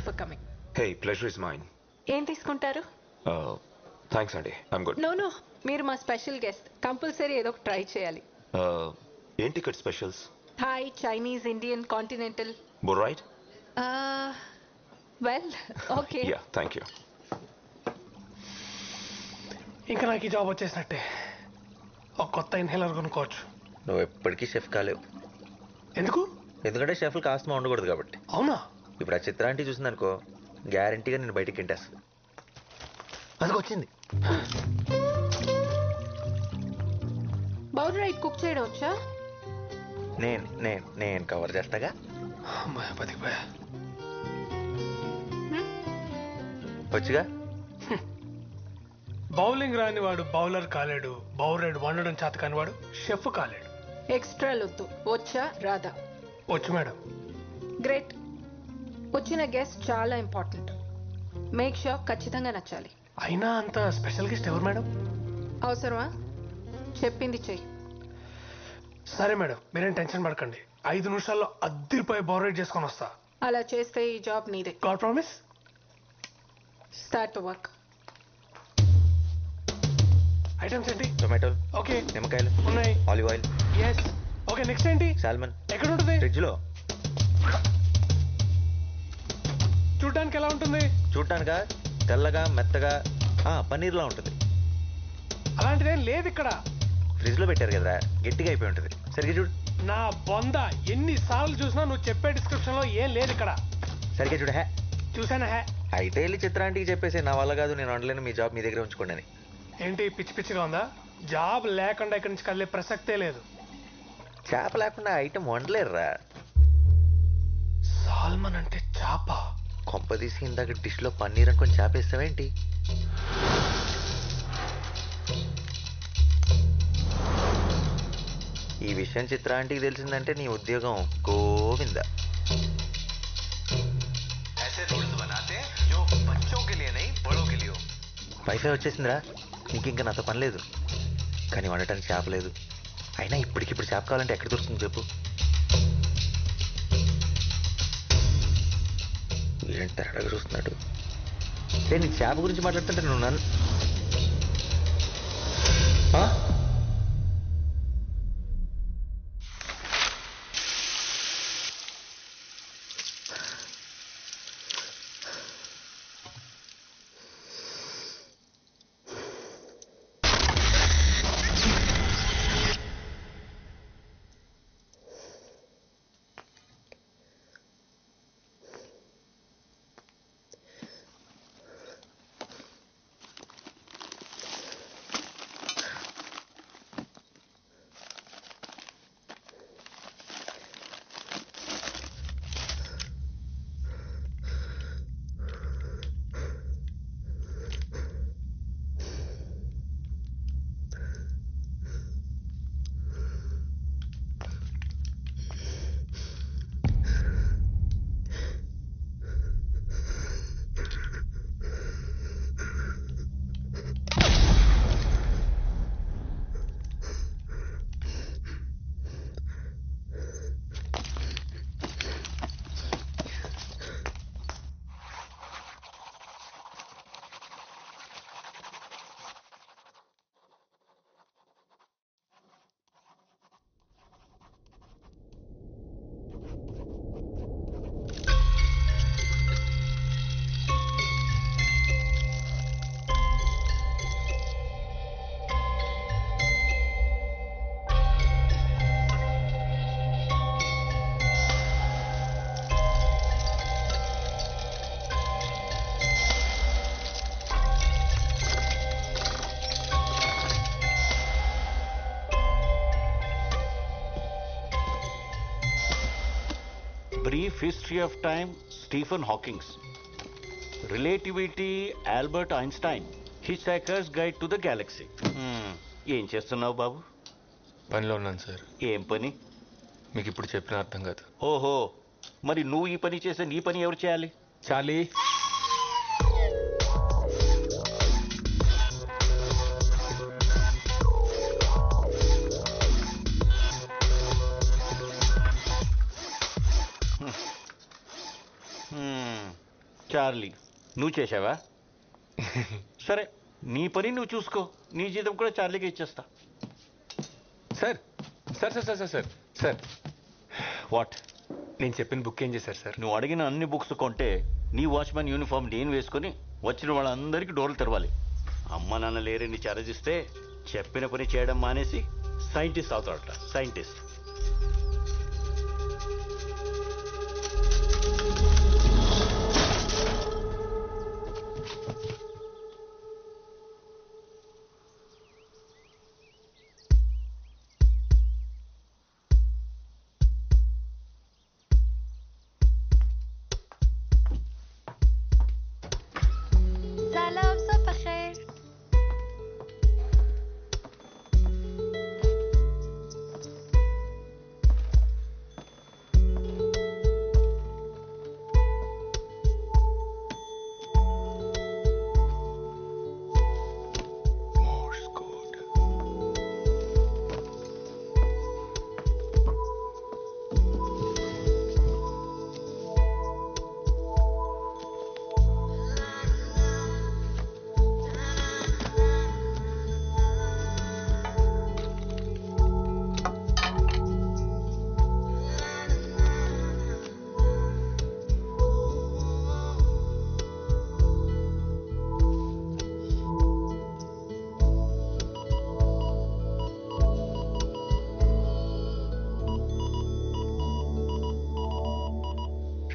For coming. Hey, pleasure is mine. ఏం తీసుకుంటారు? Thanks అండి, ఐమ్ గుడ్. నో, మీరు మా స్పెషల్ గెస్ట్, కంపల్సరీ ఏదో ఒక ట్రై చేయాలి. ఏంటి ఇక్కడ specials? Thai, Chinese, Indian, continental. బుల్ right? Well, okay. Yeah, thank you. ఇంకా నాకు ఈ జాబ్ వచ్చేసినట్టే. ఒక కొత్త ఇన్హేలర్ కొనుక్కోవచ్చు. నువ్వు ఎప్పటికీ షెఫ్ కాలేవు. ఎందుకు? ఎందుకంటే షెఫ్లు కాస్త ఉండకూడదు కాబట్టి. అవునా? ఇప్పుడు ఆ చిత్రాంటి చూసిందనుకో, గ్యారంటీగా నేను బయటికి తింటేస్తుంది. అది వచ్చింది. బౌల్ రైట్ కుక్ చేయడం వచ్చా? నేను కవర్ చేస్తాగా. బతికిపోయా. వచ్చుగా. బౌలింగ్ రాని వాడు బౌలర్ కాలేడు, బౌలర్ వండడం చేత కాని వాడు షెఫ్ కాలేడు. ఎక్స్ట్రా లొద్దు. వచ్చా రాదా? వచ్చు మేడం. గ్రేట్. వచ్చిన గెస్ట్ చాలా ఇంపార్టెంట్. మేక్ షూర్ ఖచ్చితంగా నచ్చాలి. అయినా అంత స్పెషల్ గెస్ట్ ఎవరు మేడం? అవసరమా? చెప్పింది చెయ్యి. సరే మేడం, మీరేం టెన్షన్ పడకండి. 5 నిమిషాల్లో అద్దరిపోయి బౌలర్ చేసుకొని వస్తా. అలా చేస్తే ఈ జాబ్ నీదే. God promise. Start to work. Items ఏంటి? టొమాటోలు, ఓకే. నిమ్మకాయలు ఉన్నాయి. Olive oil. Yes. Okay, next ఏంటి? సాల్మన్. ఎక్కడ ఉంటుంది? ఫ్రిడ్జ్ లో. చూడడానికి ఎలా ఉంటుంది? చూడటానికా? తెల్లగా మెత్తగా పన్నీర్లా ఉంటుంది. అలాంటిదేం లేదు ఇక్కడ. ఫ్రిడ్జ్ లో పెట్టారు కదా, గట్టిగా అయిపోయి ఉంటుంది. సరిగ్గా చూడు. నా బొంద ఎన్నిసార్లు చూసినా నువ్వు చెప్పే డిస్క్రిప్షన్ లో ఏం లేదు ఇక్కడ. సరిగ్గా చూడు. చూసానా? అయితే వెళ్ళి చిత్రాంటికి చెప్పేసి నా వల్ల కాదు, నేను వండలేను, మీ జాబ్ మీ దగ్గర ఉంచుకోండి అని. ఏంటి పిచ్చి పిచ్చిగా ఉందా? జాబ్ లేకుండా ఇక్కడి నుంచి కదిలే ప్రసక్తే లేదు. చేప లేకుండా ఐటమ్ వండలేరురా. సాల్మన్ అంటే చేప? కొంపదీసి ఇందాక డిష్ లో పన్నీర్ అనుకొని చేపేస్తావేంటి? ఈ విషయం చిత్రాంటికి తెలిసిందంటే నీ ఉద్యోగం గోవింద. వైఫై వచ్చేసిందిరా, నీకు ఇంకా నాతో పని లేదు. కానీ వండటానికి చేప లేదు. అయినా ఇప్పటికిప్పుడు చేప కావాలంటే ఎక్కడ దొరుకుతుంది చెప్పు? ఏంటి తేడాగా చూస్తున్నాడు? నేను చేప గురించి మాట్లాడుతుంటే నువ్వు నన్ను Brief History of Time, Stephen Hawking. Relativity, Albert Einstein. Hitchhiker's Guide to the Galaxy. ఏం చేస్తున్నావు బాబు? పనిలో ఉన్నాను సార్. ఏం పని? మీకు ఇప్పుడు చెప్పిన అర్థం కాదు. ఓహో, మరి నువ్వు ఈ పని చేస్తే నీ పని ఎవరు చేయాలి? చాలీ. చార్లీ నువ్వు చేసావా? సరే, నీ పని నువ్వు చూసుకో. నీ జీతం కూడా చార్లీకి ఇచ్చేస్తా. Sir sir sir sir sir sir sir what? నేను చెప్పిన బుక్ ఏం చేశారు సార్? నువ్వు అడిగిన అన్ని బుక్స్ కొంటే నీ వాచ్మెన్ యూనిఫామ్ నేను వేసుకొని వచ్చిన వాళ్ళందరికీ డోర్లు తెరవాలి. అమ్మ నాన్న లేరని చారజిస్తే చెప్పిన పని చేయడం మానేసి scientist అవుతాడట. Scientist. سلام صبح خير. Morse code.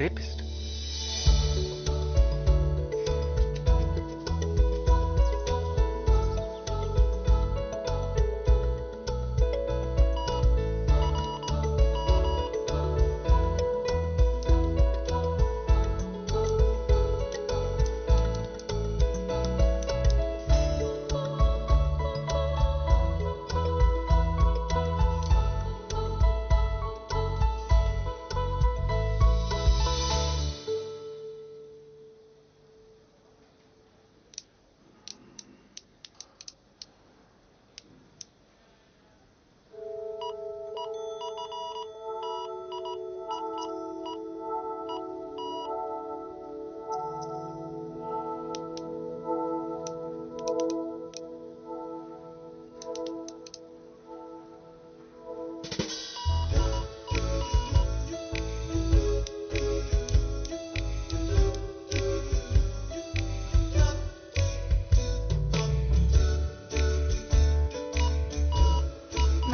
Rapist.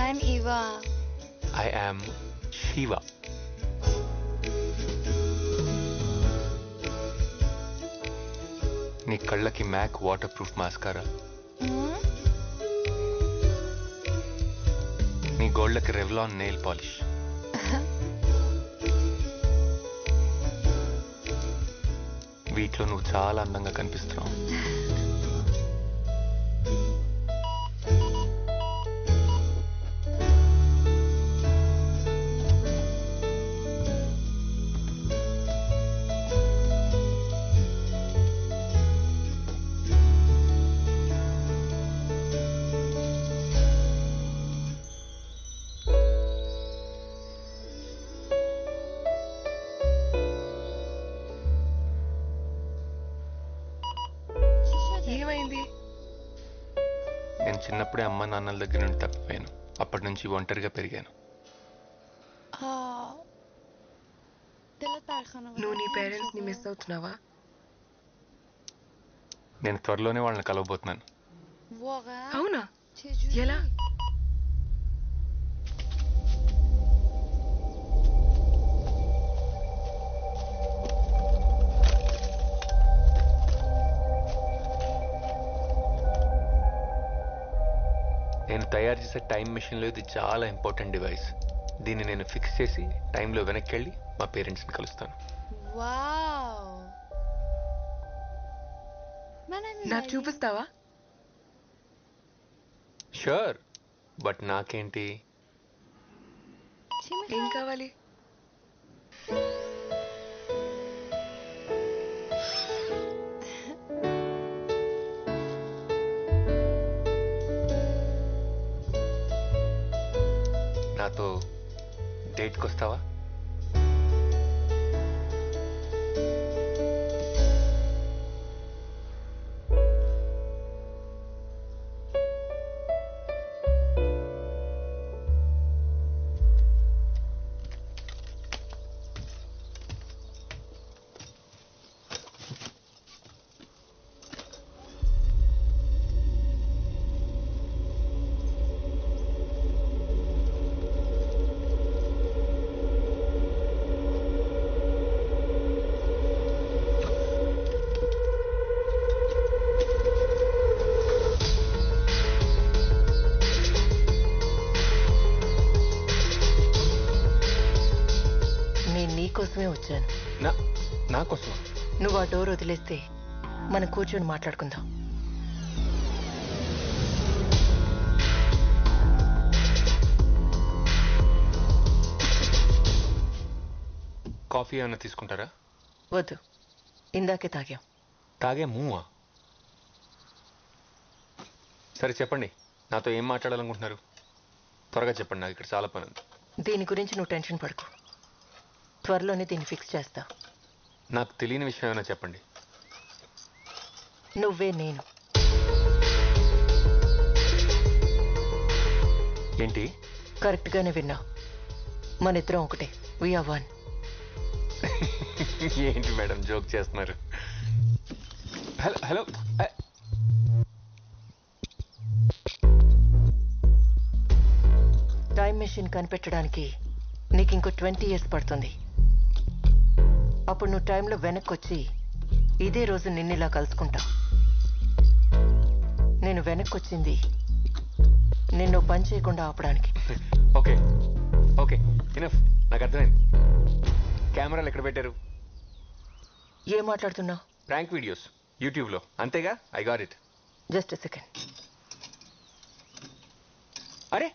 I'm Eva. I am Shiva. నీ కళ్ళకి మ్యాక్ వాటర్ ప్రూఫ్ మాస్కారా, Hmm? నీ గోళ్ళకి రెవ్లాన్ నెయిల్ పాలిష్, వీటిలో నువ్వు చాలా అందంగా కనిపిస్తున్నావు. ఏమైంది? నేను చిన్నప్పుడే అమ్మ నాన్నల దగ్గర నుండి తప్పిపోయాను. అప్పటి నుంచి ఒంటరిగా పెరిగాను. నువ్వు నీ పేరెంట్స్ ని మిస్ అవుతున్నావా? నేను త్వరలోనే వాళ్ళని కలవబోతున్నాను. అవునా? ఎలా? నేను తయారు చేసే టైం మెషిన్లో ఇది చాలా ఇంపార్టెంట్ డివైస్. దీన్ని నేను ఫిక్స్ చేసి టైంలో వెనక్కి వెళ్ళి మా పేరెంట్స్ని కలుస్తాను. నాకు చూపిస్తావా? షూర్, బట్ నాకేంటి? ఏం కావాలి? నాతో డేట్కి వస్తావా? ఎక్కడికి వస్తున్నావు? నువ్వు ఆ డోర్ వదిలేస్తే మనం కూర్చొని మాట్లాడుకుందాం. కాఫీ ఏమైనా తీసుకుంటారా? వద్దు, ఇందాకే తాగాం. తాగే మూవా? సరే చెప్పండి, నాతో ఏం మాట్లాడాలనుకుంటున్నారు? త్వరగా చెప్పండి, నాకు ఇక్కడ చాలా పని ఉంది. దీని గురించి నువ్వు టెన్షన్ పడకు, త్వరలోనే దీన్ని ఫిక్స్ చేస్తా. నాకు తెలియని విషయం ఏమైనా చెప్పండి. నువ్వే నేను. ఏంటి? కరెక్ట్గానే విన్నావు, మన ఇద్దరం ఒకటే. We are one. ఏంటి మేడం జోక్ చేస్తున్నారు? హలో హలో, టైం మెషిన్ కనిపెట్టడానికి నీకు ఇంకో 20 years పడుతుంది. అప్పుడు నువ్వు టైంలో వెనక్కి వచ్చి ఇదే రోజు నిన్నిలా కలుసుకుంటావు. నేను వెనక్కి వచ్చింది నిన్ను పని చేయకుండా ఆపడానికి. ఓకే ఓకే, ఇనఫ్, నాకు అర్థమైంది. కెమెరాలు ఎక్కడ పెట్టారు? ఏం మాట్లాడుతున్నావు? ప్రాంక్ వీడియోస్ యూట్యూబ్లో, అంతేగా? I got it. Just second. అరే,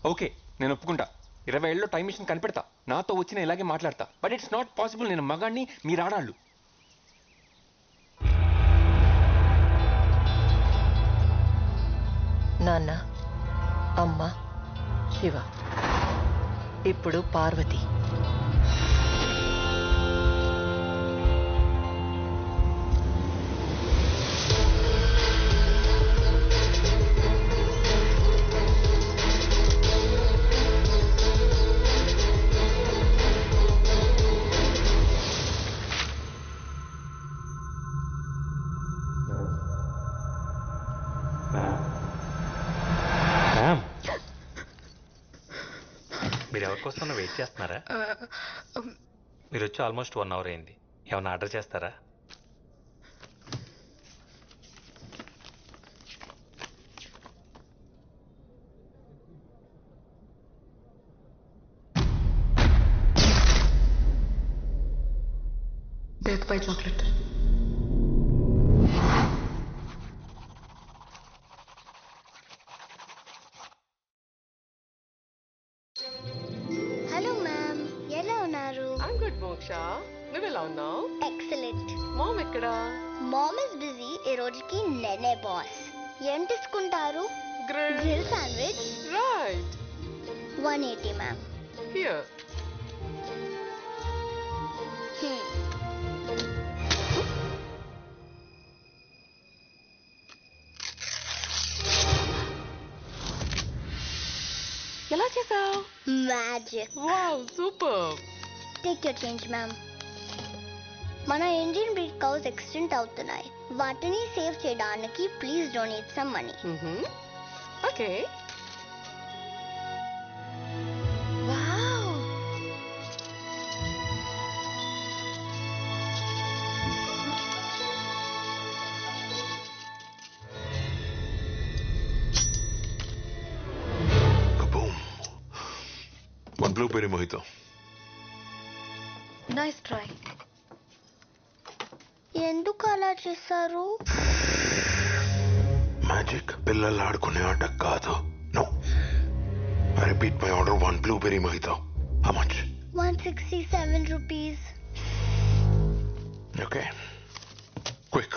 ఓకే, నేను ఒప్పుకుంటా. 20 ఏళ్ళలో టైం మిషన్ కనిపెడతా, నాతో వచ్చిన ఇలాగే మాట్లాడతా. But it's not possible. నేను మగాడిని, మీరు ఆడాళ్ళు. నాన్న, అమ్మ, శివ, ఇప్పుడు పార్వతి. మీరు ఎవరికోసం వెయిట్ చేస్తున్నారా? మీరు వచ్చి ఆల్మోస్ట్ 1 hour అయింది. ఏమన్నా ఆర్డర్ చేస్తారా? Death by chocolate. Hello ma'am, ఎలా ఉన్నారు? I'm good, Moksha. నువ్వెలా ఉన్నావు? ఎక్సలెంట్. మామ్ ఎక్కడా? Mom is busy. ఈ రోజుకి నేనే బాస్. ఏం తీసుకుంటారు? Grill sandwich. Right. 180 ma'am. Here. ఎలా చేసావు? Magic. Wow, super. Take your change ma'am. మన ఇండియన్ బ్రీడ్ కౌస్ ఎక్స్టెంట్ అవుతున్నాయి. వాటిని సేవ్ చేయడానికి please donate some money. Okay. Wow. Kaboom. One blueberry mojito. Nice try. ఎందుకు అలా చేశారు? మ్యాజిక్ పిల్లలు ఆడుకునే ఆట కాదు. No. I repeat my order. One blueberry mojito. How much? 167 rupees. Okay. Quick.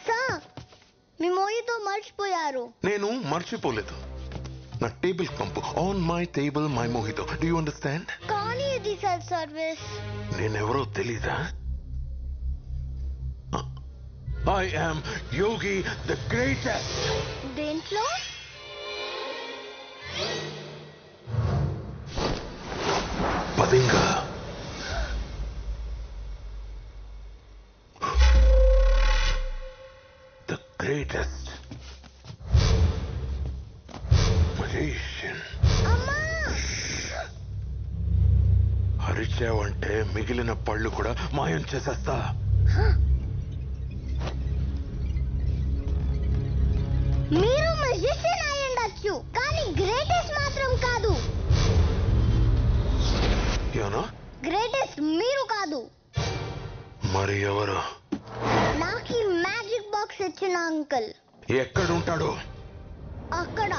Sir, మీ మోయితో మర్చిపోయారు. నేను మర్చిపోలేదు. నా టేబుల్ పంపు. On my table my mojito. Do you understand? కానీ ఇది సెల్ఫ్ సర్వీస్. నేనెవరో తెలీదా? I am Yogi the greatest. దేంట్లో? మదింగా ద గ్రేటెస్ట్ magician. అరిచావంటే మిగిలిన పళ్ళు కూడా మాయం చేసేస్తా. మీరు మ్యూజిషియన్ అయి ఉండొచ్చు కానీ గ్రేటెస్ట్ మాత్రం కాదు. ఏనా? గ్రేటెస్ట్ మీరు కాదు. మరి ఎవరు? నాకు ఈ మ్యాజిక్ బాక్స్ ఇచ్చిన అంకుల్. ఎక్కడుంటాడు? అక్కడ